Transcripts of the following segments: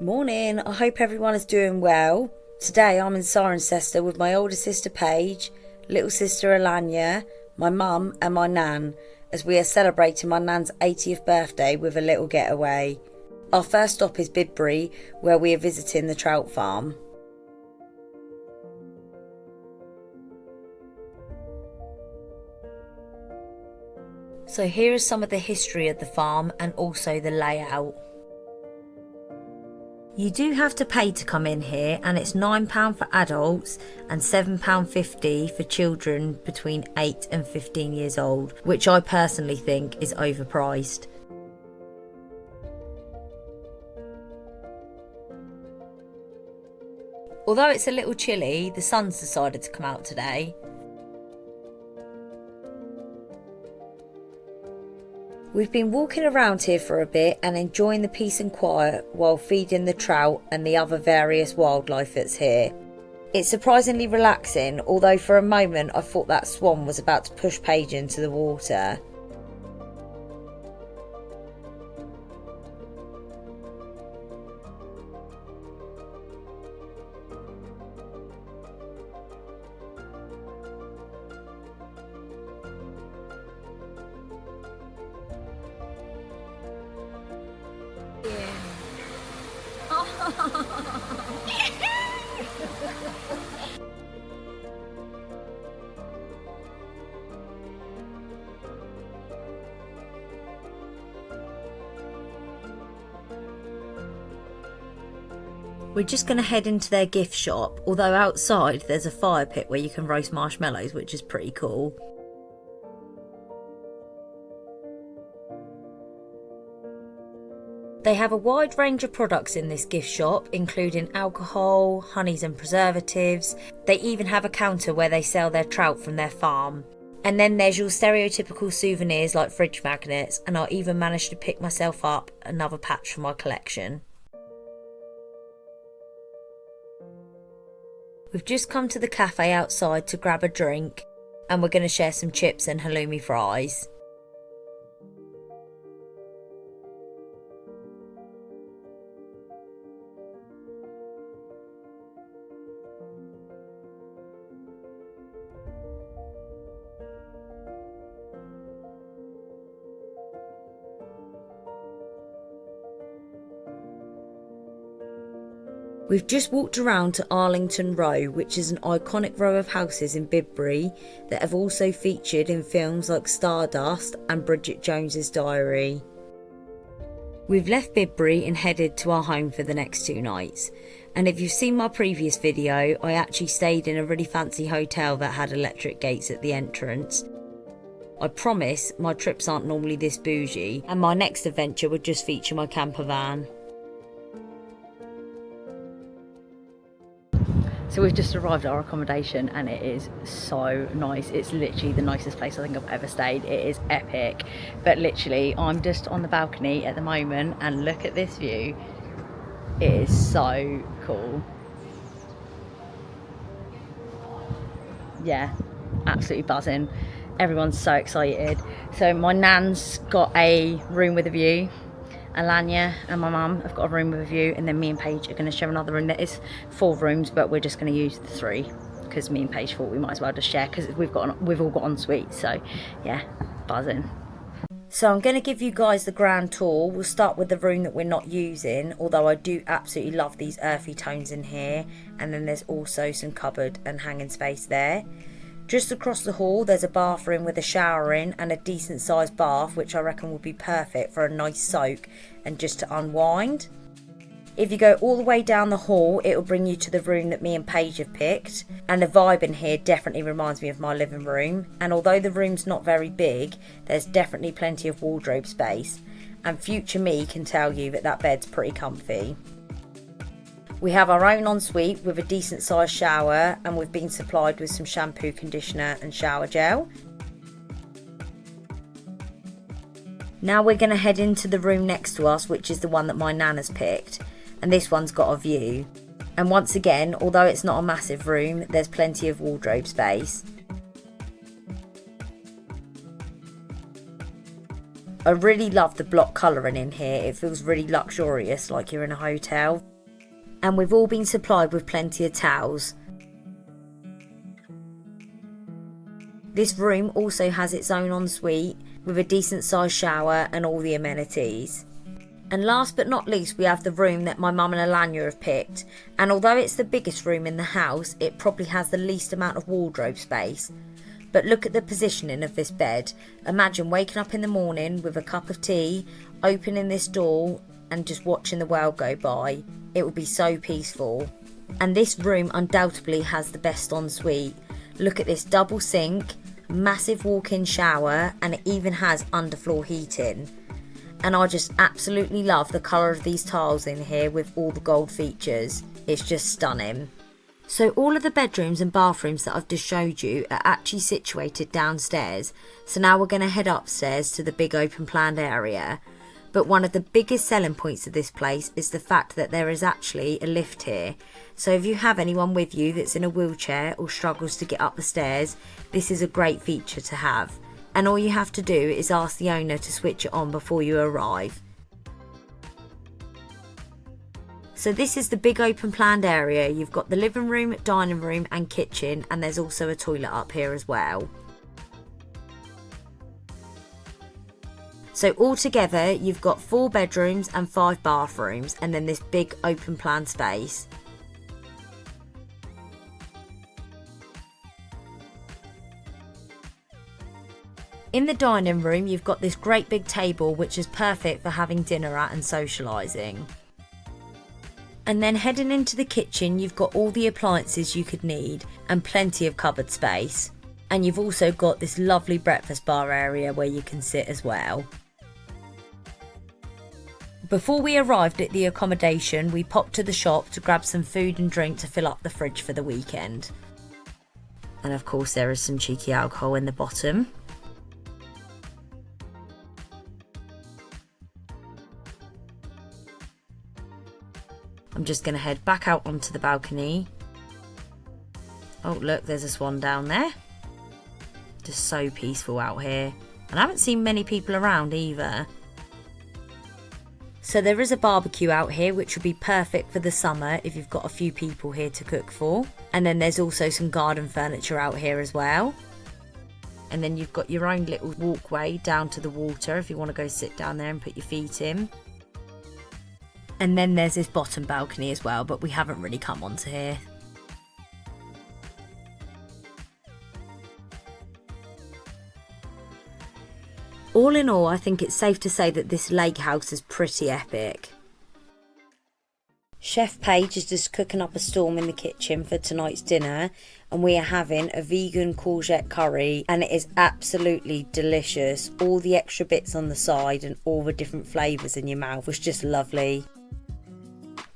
Morning, I hope everyone is doing well. Today I'm in Cirencester with my older sister Paige, little sister Alanya, my mum and my nan, as we are celebrating my nan's 80th birthday with a little getaway. Our first stop is Bibury, where we are visiting the trout farm. So here is some of the history of the farm and also the layout. You do have to pay to come in here, and it's £9 for adults and £7.50 for children between 8 and 15 years old, which I personally think is overpriced. Although it's a little chilly, the sun's decided to come out today. We've been walking around here for a bit and enjoying the peace and quiet while feeding the trout and the other various wildlife that's here. It's surprisingly relaxing, although for a moment I thought that swan was about to push Paige into the water. We're just going to head into their gift shop, although outside there's a fire pit where you can roast marshmallows, which is pretty cool. They have a wide range of products in this gift shop, including alcohol, honeys and preservatives. They even have a counter where they sell their trout from their farm. And then there's your stereotypical souvenirs like fridge magnets, and I even managed to pick myself up another patch for my collection. We've just come to the cafe outside to grab a drink, and we're going to share some chips and halloumi fries. We've just walked around to Arlington Row, which is an iconic row of houses in Bibury that have also featured in films like Stardust and Bridget Jones's Diary. We've left Bibury and headed to our home for the next 2 nights. And if you've seen my previous video, I actually stayed in a really fancy hotel that had electric gates at the entrance. I promise my trips aren't normally this bougie, and my next adventure would just feature my camper van. So we've just arrived at our accommodation and it is so nice. It's literally the nicest place I think I've ever stayed. It is epic. But literally, I'm just on the balcony at the moment and look at this view. It is so cool. Yeah, absolutely buzzing. Everyone's so excited. So my nan's got a room with a view. Alanya and my mum have got a room with a view, and then me and Paige are going to share another room. There is 4 rooms, but we're just going to use the 3 because me and Paige thought we might as well just share because we've all got en suite. So yeah, buzzing. So I'm going to give you guys the grand tour. We'll start with the room that we're not using, although I do absolutely love these earthy tones in here, and then there's also some cupboard and hanging space there. Just across the hall there's a bathroom with a shower in and a decent sized bath, which I reckon would be perfect for a nice soak and just to unwind. If you go all the way down the hall, it will bring you to the room that me and Paige have picked, and the vibe in here definitely reminds me of my living room. And although the room's not very big, there's definitely plenty of wardrobe space, and future me can tell you that bed's pretty comfy. We have our own ensuite with a decent sized shower, and we've been supplied with some shampoo, conditioner and shower gel. Now we're going to head into the room next to us, which is the one that my nan has picked, and this one's got a view. And once again, although it's not a massive room, there's plenty of wardrobe space. I really love the block colouring in here. It feels really luxurious, like you're in a hotel. And we've all been supplied with plenty of towels. This room also has its own ensuite with a decent sized shower and all the amenities. And last but not least, we have the room that my mum and Alanya have picked. And although it's the biggest room in the house, it probably has the least amount of wardrobe space. But look at the positioning of this bed. Imagine waking up in the morning with a cup of tea, opening this door and just watching the world go by. It would be so peaceful. And this room undoubtedly has the best ensuite. Look at this double sink, massive walk-in shower, and it even has underfloor heating. And I just absolutely love the colour of these tiles in here with all the gold features. It's just stunning. So all of the bedrooms and bathrooms that I've just showed you are actually situated downstairs. So now we're going to head upstairs to the big open planned area. But one of the biggest selling points of this place is the fact that there is actually a lift here. So if you have anyone with you that's in a wheelchair or struggles to get up the stairs, this is a great feature to have. And all you have to do is ask the owner to switch it on before you arrive. So this is the big open planned area. You've got the living room, dining room and kitchen, and there's also a toilet up here as well. So altogether you've got 4 bedrooms and 5 bathrooms, and then this big open plan space. In the dining room you've got this great big table which is perfect for having dinner at and socialising. And then heading into the kitchen you've got all the appliances you could need and plenty of cupboard space. And you've also got this lovely breakfast bar area where you can sit as well. Before we arrived at the accommodation, we popped to the shop to grab some food and drink to fill up the fridge for the weekend. And of course there is some cheeky alcohol in the bottom. I'm just going to head back out onto the balcony. Oh look, there's a swan down there. Just so peaceful out here. And I haven't seen many people around either. So there is a barbecue out here which would be perfect for the summer if you've got a few people here to cook for. And then there's also some garden furniture out here as well. And then you've got your own little walkway down to the water if you want to go sit down there and put your feet in. And then there's this bottom balcony as well, but we haven't really come onto here. All in all, I think it's safe to say that this lake house is pretty epic. Chef Paige is just cooking up a storm in the kitchen for tonight's dinner, and we are having a vegan courgette curry, and it is absolutely delicious. All the extra bits on the side and all the different flavours in your mouth was just lovely.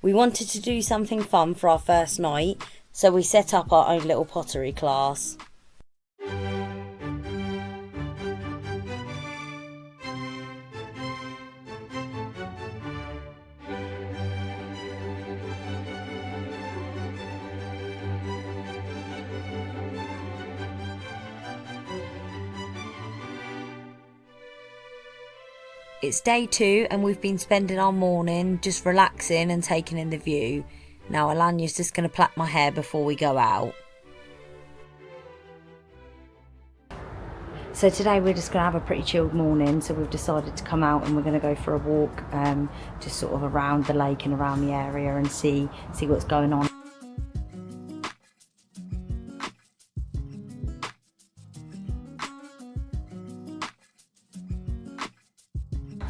We wanted to do something fun for our first night, so we set up our own little pottery class. It's day 2 and we've been spending our morning just relaxing and taking in the view. Now Alanya's just going to plait my hair before we go out. So today we're just going to have a pretty chilled morning, so we've decided to come out and we're going to go for a walk just sort of around the lake and around the area and see what's going on.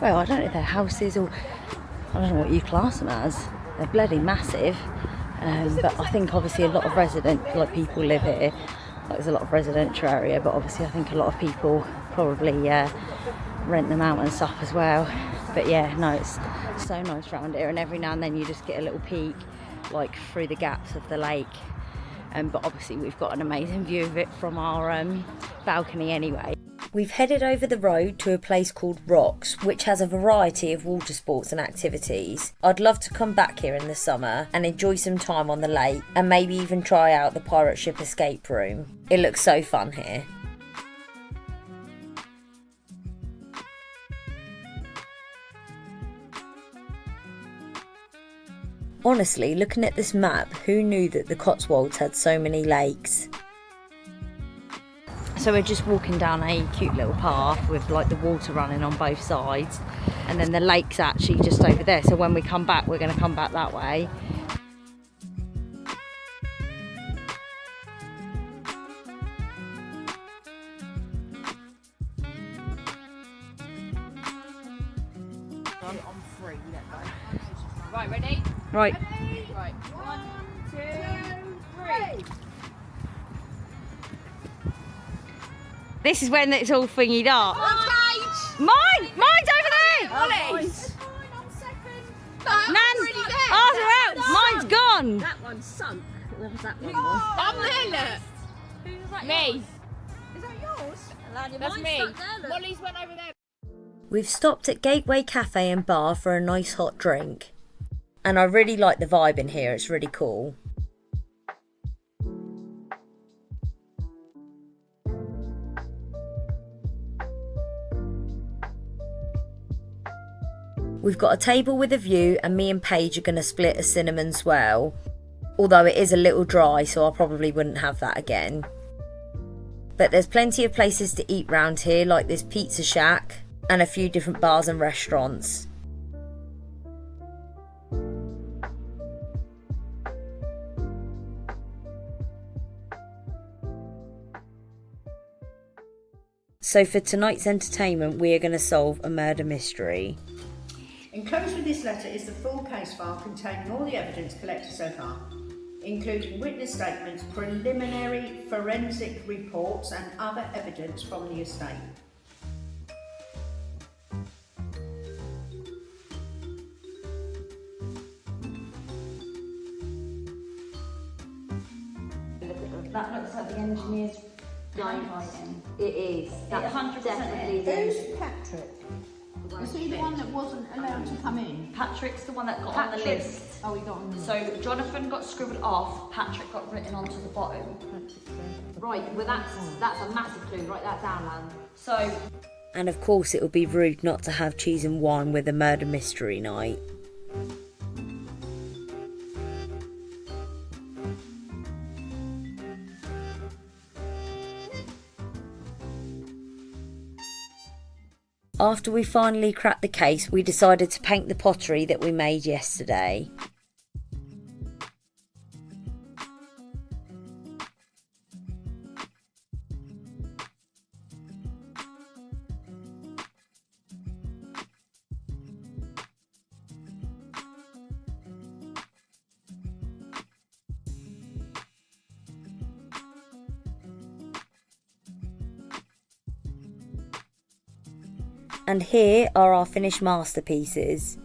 Well, I don't know if they're houses or I don't know what you class them as. They're bloody massive, but I think obviously a lot of people live here. There's a lot of residential area, but obviously I think a lot of people probably rent them out and stuff as well. But yeah, no, it's so nice around here, and every now and then you just get a little peek like through the gaps of the lake. But obviously we've got an amazing view of it from our balcony anyway. We've headed over the road to a place called Rocks, which has a variety of water sports and activities. I'd love to come back here in the summer and enjoy some time on the lake and maybe even try out the pirate ship escape room. It looks so fun here. Honestly, looking at this map, who knew that the Cotswolds had so many lakes? So we're just walking down a cute little path with like the water running on both sides, and then the lake's actually just over there. So when we come back, we're going to come back that way. On three, let go. Right, ready? Right. Ready? Right. 1, 2, 3. This is when it's all thingied up. Paige! Mine! Mine's over there! Ollie's! Nans! Ours are out! Mine's gone! That one sunk. Whoever that one was. I'm there, look! Me! Is that yours? That's me. Molly's went over there. We've stopped at Gateway Cafe and Bar for a nice hot drink. And I really like the vibe in here, it's really cool. We've got a table with a view, and me and Paige are going to split a cinnamon swell. Although it is a little dry, so I probably wouldn't have that again. But there's plenty of places to eat round here, like this pizza shack, and a few different bars and restaurants. So for tonight's entertainment, we are going to solve a murder mystery. Enclosed with this letter is the full case file containing all the evidence collected so far, including witness statements, preliminary forensic reports and other evidence from the estate. That looks like the engineer's handwriting. It is. That 100% definitely Who's is. Patrick? Is he the one that wasn't allowed to come in? Patrick's the one that got on the list. Oh, he got on the list. So Jonathan got scribbled off, Patrick got written onto the bottom. Right, well that's a massive clue. Write that down, Lan. So, and of course it would be rude not to have cheese and wine with a murder mystery night. After we finally cracked the case, we decided to paint the pottery that we made yesterday. And here are our finished masterpieces.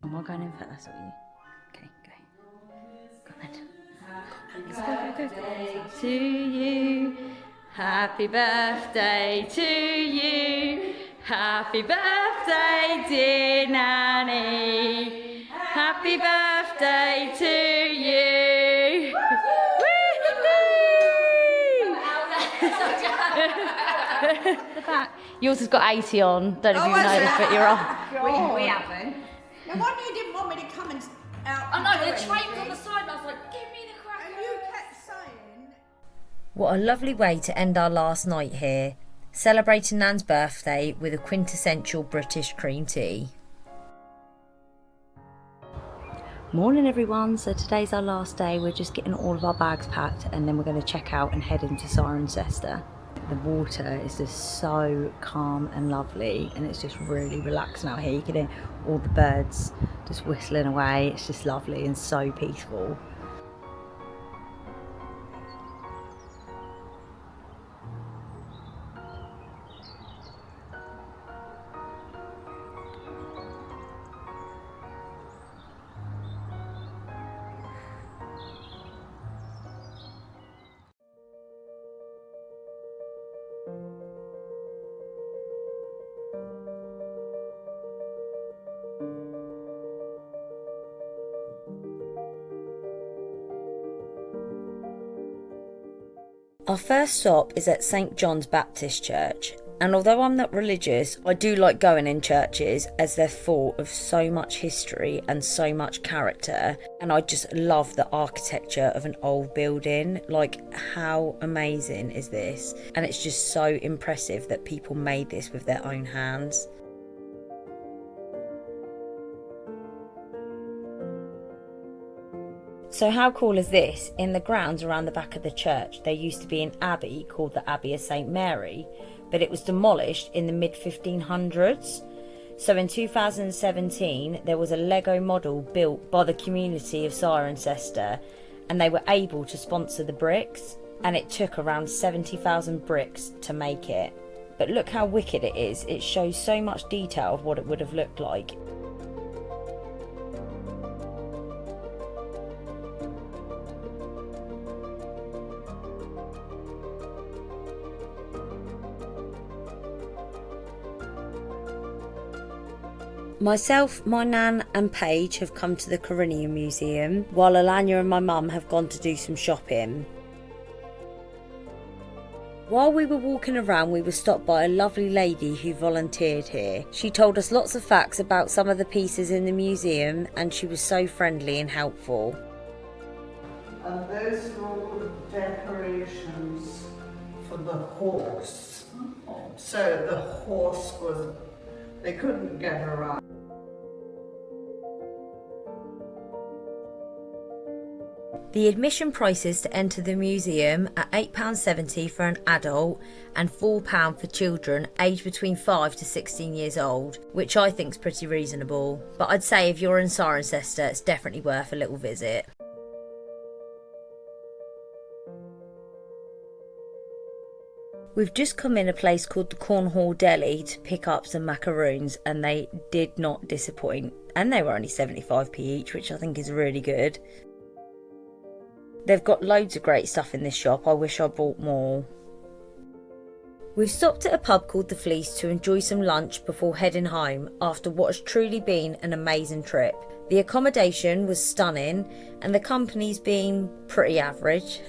Am I going in first or you? Okay, go. Go on then. Go. To you. Happy birthday to you. Happy birthday, dear Nanny. Happy birthday to you! The back. Yours has got 80 on. Don't know if you noticed, but you're off. We haven't. No wonder you didn't want me to come and out. I know, the tray was on the side and I was like, give me the crackers. And you kept saying. What a lovely way to end our last night here, celebrating Nan's birthday with a quintessential British cream tea. Morning everyone, so today's our last day. We're just getting all of our bags packed and then we're going to check out and head into Cirencester. The water is just so calm and lovely and it's just really relaxing out here. You can hear all the birds just whistling away. It's just lovely and so peaceful. Our first stop is at St John's Baptist Church, and although I'm not religious, I do like going in churches as they're full of so much history and so much character, and I just love the architecture of an old building. Like, how amazing is this? And it's just so impressive that people made this with their own hands. So how cool is this? In the grounds around the back of the church, there used to be an abbey called the Abbey of St Mary, but it was demolished in the mid-1500s. So in 2017, there was a Lego model built by the community of Cirencester, and they were able to sponsor the bricks, and it took around 70,000 bricks to make it. But look how wicked it is. It shows so much detail of what it would have looked like. Myself, my nan and Paige have come to the Corinium Museum, while Alanya and my mum have gone to do some shopping. While we were walking around, we were stopped by a lovely lady who volunteered here. She told us lots of facts about some of the pieces in the museum, and she was so friendly and helpful. And those are all the decorations for the horse. So the horse was, they couldn't get around. The admission prices to enter the museum are £8.70 for an adult and £4 for children aged between 5 to 16 years old, which I think is pretty reasonable. But I'd say if you're in Cirencester, it's definitely worth a little visit. We've just come in a place called the Cornhall Deli to pick up some macaroons, and they did not disappoint. And they were only 75p each, which I think is really good. They've got loads of great stuff in this shop. I wish I bought more. We've stopped at a pub called the Fleece to enjoy some lunch before heading home after what has truly been an amazing trip. The accommodation was stunning and the company's been pretty average.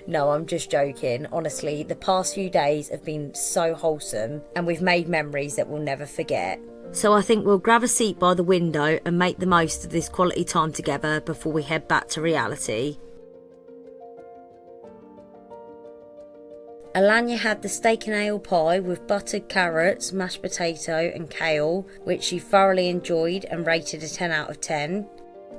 No, I'm just joking. Honestly, the past few days have been so wholesome and we've made memories that we'll never forget. So I think we'll grab a seat by the window and make the most of this quality time together before we head back to reality. Alanya had the steak and ale pie with buttered carrots, mashed potato and kale, which she thoroughly enjoyed and rated a 10 out of 10.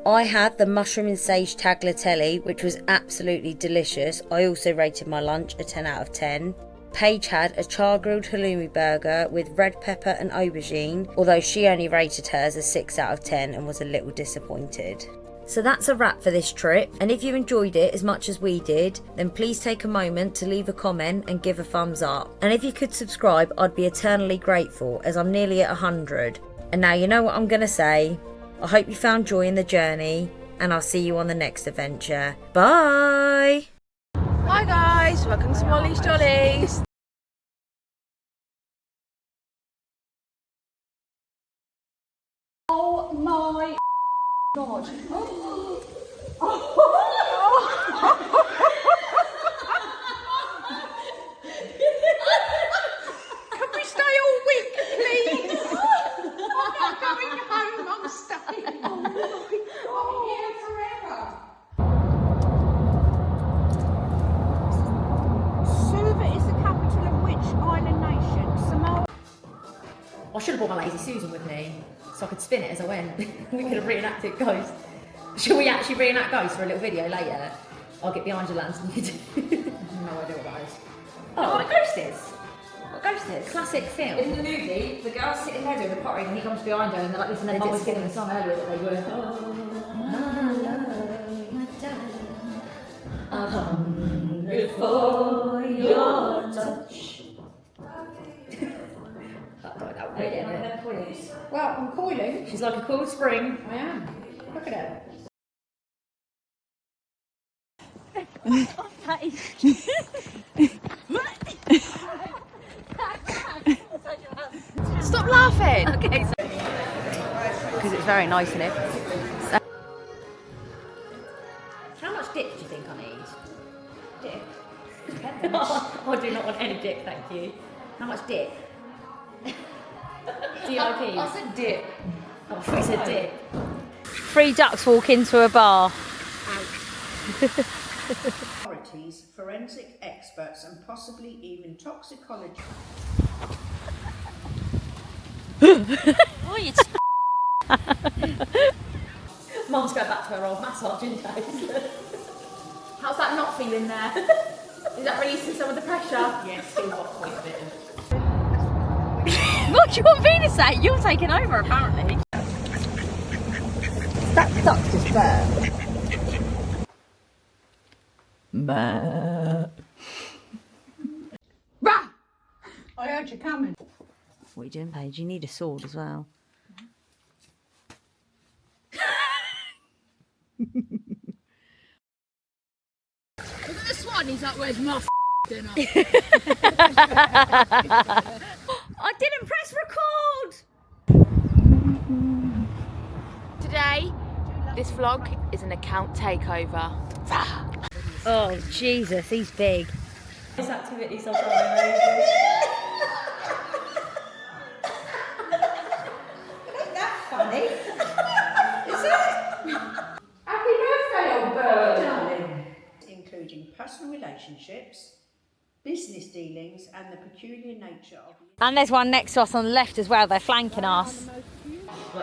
I had the mushroom and sage tagliatelle, which was absolutely delicious. I also rated my lunch a 10 out of 10. Paige had a char-grilled halloumi burger with red pepper and aubergine, although she only rated hers a 6 out of 10 and was a little disappointed. So that's a wrap for this trip, and if you enjoyed it as much as we did, then please take a moment to leave a comment and give a thumbs up. And if you could subscribe, I'd be eternally grateful, as I'm nearly at 100. And now you know what I'm going to say. I hope you found joy in the journey, and I'll see you on the next adventure. Bye! Hi guys, welcome to Molly's Jollies. Oh my God. Can we stay all week, please? I'm not going home, I'm staying. Oh my God, I'm here forever. Suva is the capital of which island nation? Samoa. I should have brought my Lazy Susan with me, so I could spin it as I went. We could have reenacted Ghost. Shall we actually reenact Ghost for a little video later? I'll get behind your lens and you do. No idea what that is. Oh, what a Ghost is? What Ghost is? Classic film. In the movie, the girl's sitting there doing the pottery and he comes behind her and they're like this, and their mum was singing the song earlier that they were. I'll come before your touch. Well, I'm coiling. She's like a cool spring. I am. Look at it. Stop laughing. Okay, so because it's very nice in it. How much dip do you think I need? Dip. I do not want any dip, thank you. How much dip? DIP. I said dip. Oh, I thought you said dip. 3 ducks walk into a bar. Authorities, forensic experts, and possibly even toxicology. Oh, you Mum's going back to her old massaging days. How's that not feeling there? Is that releasing some of the pressure? Yes, still got quite a bit of. What do you want me to say? You're taking over, apparently. That duck just burned. Rah! I heard you coming. What are you doing, Paige? You need a sword as well. Look at this one, he's like, where's my dinner? I didn't press record! Today, this vlog is an account takeover. Oh, Jesus, he's big. This activity so far. Funny. Is it? Happy birthday, old bird! Including personal relationships, business dealings, and the peculiar nature of. And there's one next to us on the left as well, they're flanking us.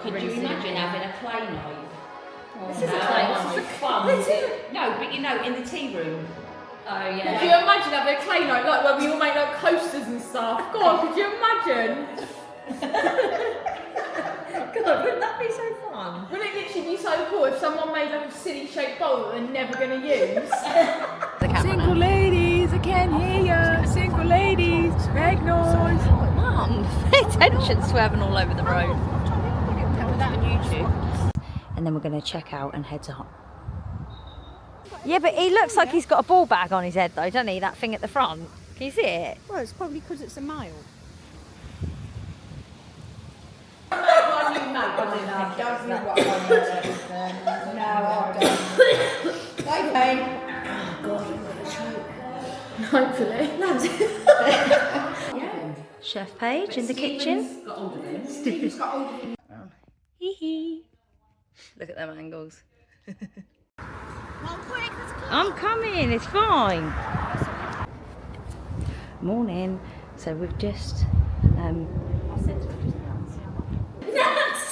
Could you imagine having a clay night? This is a clay night. This is fun. No, but you know, in the tea room. Oh yeah. Could you imagine having a clay night, like where we all make like coasters and stuff? God, could you imagine? God, wouldn't that be so fun? Wouldn't it literally be so cool if someone made like a silly shaped bowl that they're never going to use? Single ladies, I can't hear you. Single ladies, make noise. Mum, pay attention, swerving all over the road. Put that on YouTube. And then we're going to check out and head to home. Yeah, but he looks like he's got a ball bag on his head though, doesn't he? That thing at the front. Can you see it? Well, it's probably because it's a male. Hopefully. Chef Paige in the kitchen. Stephen's got hold of him. Hee hee. Look at them angles. I'm coming, it's fine. Morning. So we've just Nans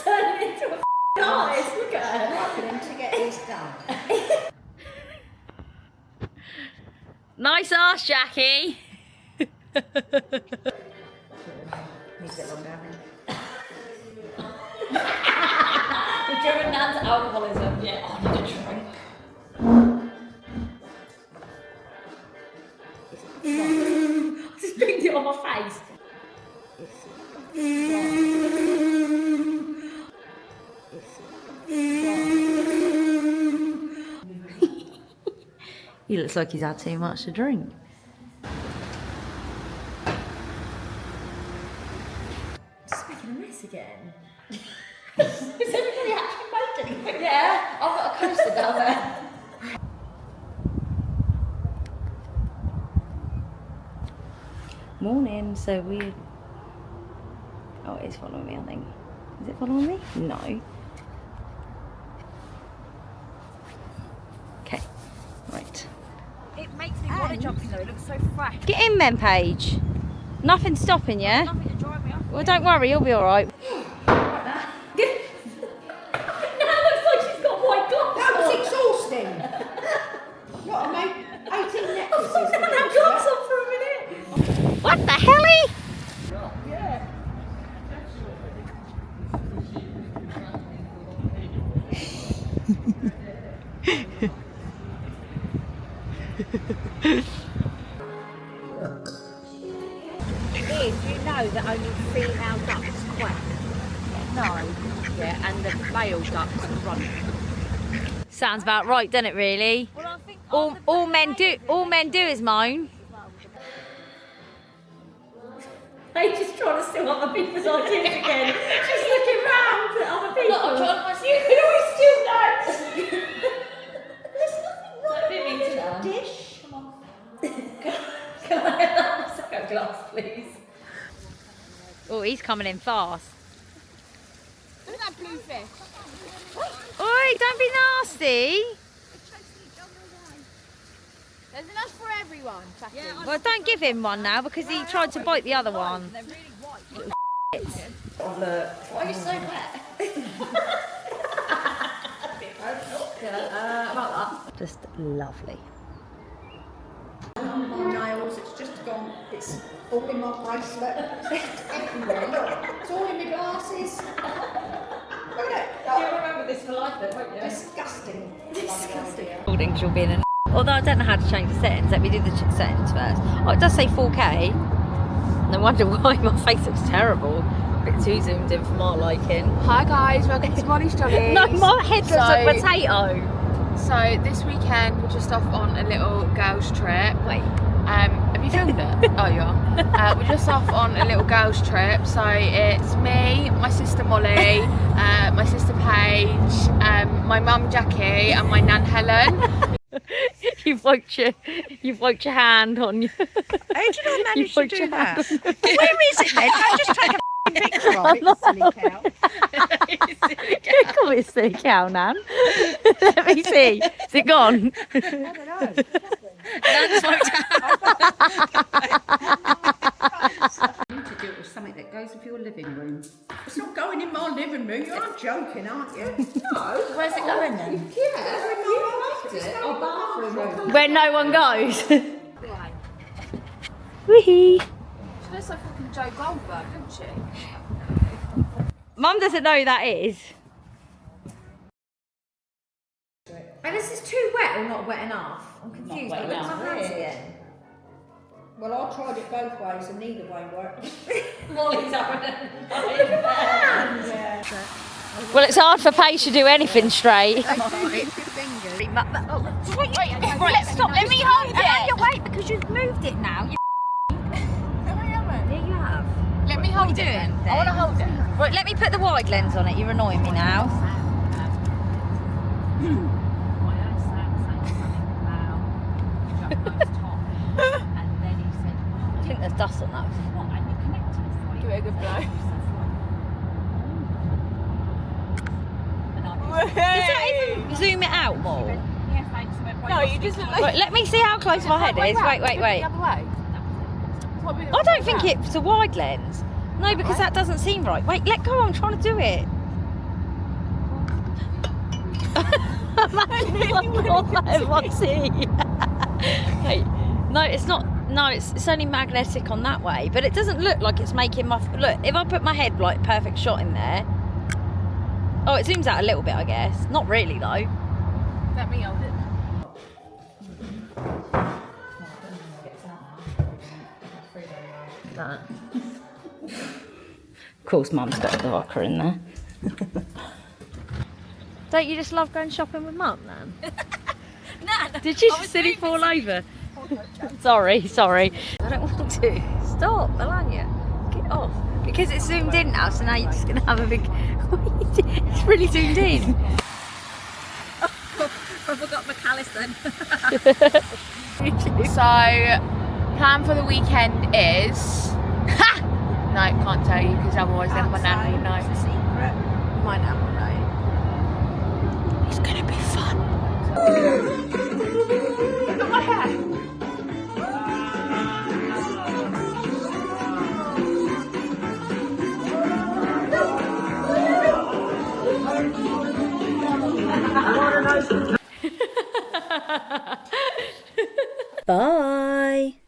turned into a nice. Look at her. For him to get his done. Nice arse, Jackie. Needs a bit longer, We're driven Nans alcoholism. Yeah, I need a drink. I just banged it on my face. He looks like he's had too much to drink. Just making a mess again. Is everybody actually made anything? Yeah, I've got a coaster down there. Morning, so we... Oh, it is following me, I think. Is it following me? No. Okay, right. It makes me want to jump in though, it looks so fresh. Get in then, Paige. Nothing's stopping you. Nothing to drive me up. Well, don't worry, you'll be alright. Now it looks like she's got white gloves That was exhausting. What, I made 18 necklaces. on. Have gloves on for a minute. What the helly? Did you know that only female ducks quack? No. Yeah, and the male ducks run. Sounds about right, doesn't it? Really. Well, I think All men do is moan. They're just trying to steal other people's ideas again. She's looking round at other people. I'm trying to find You can always steal notes. There's nothing wrong with a dish. Come on. glass, please. Oh, he's coming in fast. Look at that blue fish. Oi, don't be nasty. There's enough for everyone. Yeah, Well, don't give him one now because he tried to bite the other one. they're really white. Why are you so wet? About that. Just lovely. My nails, it's just gone, it's all in my bracelet, it's everywhere, look, it's all in my glasses. Look at it. You'll remember this for life then, won't you? Disgusting. Recording, she'll be in an. Although I don't know how to change the settings, let me do the settings first. Oh, it does say 4K. No wonder why my face looks terrible. A bit too zoomed in for my liking. Hi guys, welcome to Molly's Jollies. No, my head looks like a potato. So this weekend we're just off on a little girls trip. Wait. Have you filmed it? Oh, you are. We're just off on a little girls trip. So it's me, my sister Molly, my sister Paige, my mum Jackie, and my nan Helen. You've wiped your hand on you. How did I manage to do that? Where Where is it then? I just take a picture of it, silly cow. Come here, silly cow, Nan. Let me see. Is it gone? I don't know. You need to do it with something that goes with your living room. It's not going in my living room. You aren't joking, aren't you? No. Where's it going then? Yeah, our bathroom. Where no one goes. Wee. She looks like fucking Joe Goldberg, doesn't she? Mum doesn't know who that is. And is this too wet or not wet enough? I'm confused. Not wet enough, really. Well, I tried it both ways and neither way worked. Molly's Well, it's hard for Paige to do anything straight. Right, stop. Let me hold it. Wait, because you've moved it now. Yeah, you have. Let me hold it. I want to hold it. Right, let me put the wide lens on it. You're annoying me now. I think there's dust on that. Give it a good blow. Does that even zoom it out more? No, you just look like. Right, let me see how close my head is. Wait. The other way. I don't think it's a wide lens. No, because that doesn't seem right. Wait, let go. I'm trying to do it. Everyone see. Wait, no, it's not. No, it's only magnetic on that way, but it doesn't look like it's making my look. If I put my head like perfect shot in there, oh, it zooms out a little bit, I guess. Not really though. Let me hold it. That. Of course, Mum's got the rocker in there. Don't you just love going shopping with Mum, Nan? Nan, Did you just silly fall over? Sorry. I don't want to. Stop, Melania. Get off. Because it's zoomed in now, so now you're just going to have a big... It's really zoomed in. I forgot my callus then. So, plan for the weekend is. No, can't tell you because otherwise then my nan will know. It's a secret. My nan will know. It's gonna be fun. Look at my hair. Bye.